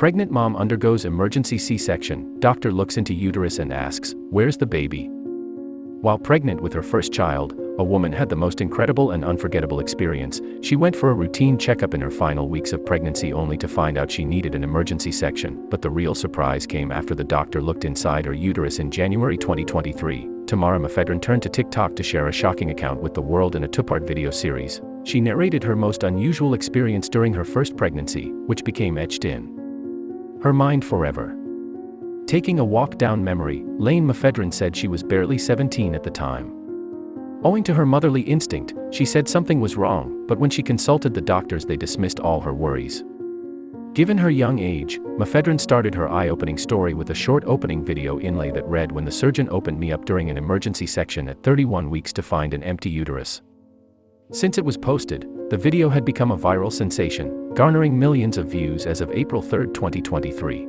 Pregnant mom undergoes emergency C-section. Doctor looks into uterus and asks, "Where's the baby?" While pregnant with her first child, a woman had the most incredible and unforgettable experience. She went for a routine checkup in her final weeks of pregnancy only to find out she needed an emergency section, but the real surprise came after the doctor looked inside her uterus in January 2023. Tamara Mefedran turned to TikTok to share a shocking account with the world in a two-part video series. She narrated her most unusual experience during her first pregnancy, which became etched in her mind forever. Taking a walk down memory lane, Mefedran said she was barely 17 at the time. Owing to her motherly instinct, she said something was wrong, but when she consulted the doctors, they dismissed all her worries. Given her young age, Mefedran started her eye-opening story with a short opening video inlay that read, "When the surgeon opened me up during an emergency section at 31 weeks to find an empty uterus." Since it was posted, the video had become a viral sensation, garnering millions of views as of April 3, 2023.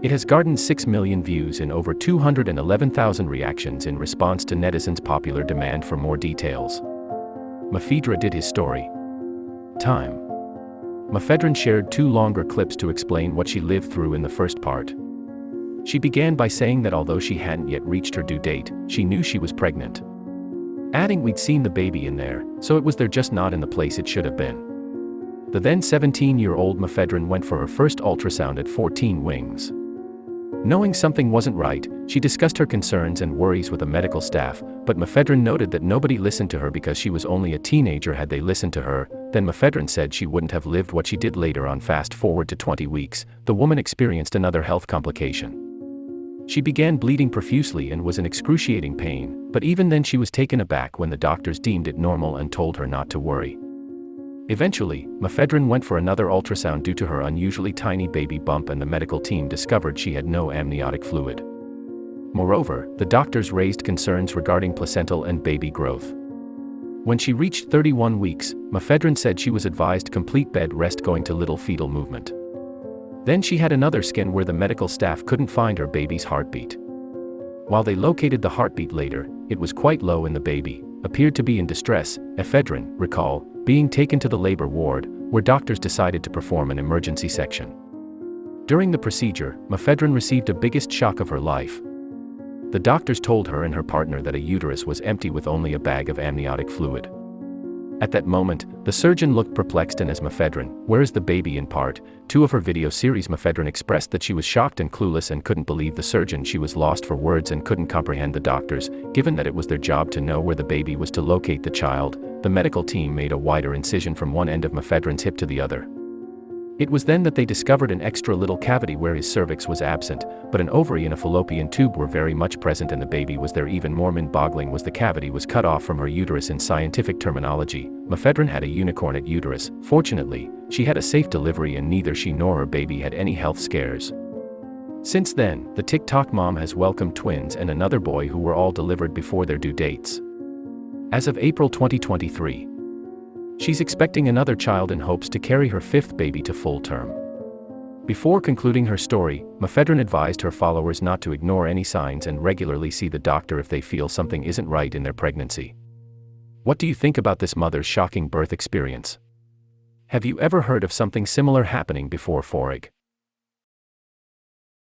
It has garnered 6 million views and over 211,000 reactions in response to netizens' popular demand for more details. Mefedran did his story. Time. Mefedran shared 2 longer clips to explain what she lived through in the first part. She began by saying that although she hadn't yet reached her due date, she knew she was pregnant. Adding, "We'd seen the baby in there, so it was there, just not in the place it should have been." The then 17-year-old Mefedran went for her first ultrasound at 14 weeks. Knowing something wasn't right, she discussed her concerns and worries with the medical staff, but Mefedran noted that nobody listened to her because she was only a teenager. Had they listened to her, then Mefedran said she wouldn't have lived what she did later on. Fast forward to 20 weeks, the woman experienced another health complication. She began bleeding profusely and was in excruciating pain, but even then she was taken aback when the doctors deemed it normal and told her not to worry. Eventually, Mefedran went for another ultrasound due to her unusually tiny baby bump, and the medical team discovered she had no amniotic fluid. Moreover, the doctors raised concerns regarding placental and baby growth. When she reached 31 weeks, Mefedran said she was advised complete bed rest going to little fetal movement. Then she had another scan where the medical staff couldn't find her baby's heartbeat. While they located the heartbeat later, it was quite low and the baby appeared to be in distress. Mefedran recalled being taken to the labor ward, where doctors decided to perform an emergency section. During the procedure, Mefedran received the biggest shock of her life. The doctors told her and her partner that a uterus was empty with only a bag of amniotic fluid. At that moment, the surgeon looked perplexed and asked Mefedran, "Where is the baby?" In part 2 of her video series, Mefedran expressed that she was shocked and clueless and couldn't believe the surgeon. She was lost for words and couldn't comprehend the doctors, given that it was their job to know where the baby was to locate the child. The medical team made a wider incision from one end of Mefedran's hip to the other. It was then that they discovered an extra little cavity where his cervix was absent, but an ovary and a fallopian tube were very much present, and the baby was there. Even more mind-boggling was the cavity was cut off from her uterus. In scientific terminology, Mefedran had a unicorn at uterus. Fortunately, she had a safe delivery and neither she nor her baby had any health scares. Since then, the TikTok mom has welcomed twins and another boy who were all delivered before their due dates. As of April 2023, she's expecting another child in hopes to carry her 5th baby to full term. Before concluding her story, Mefedran advised her followers not to ignore any signs and regularly see the doctor if they feel something isn't right in their pregnancy. What do you think about this mother's shocking birth experience? Have you ever heard of something similar happening before?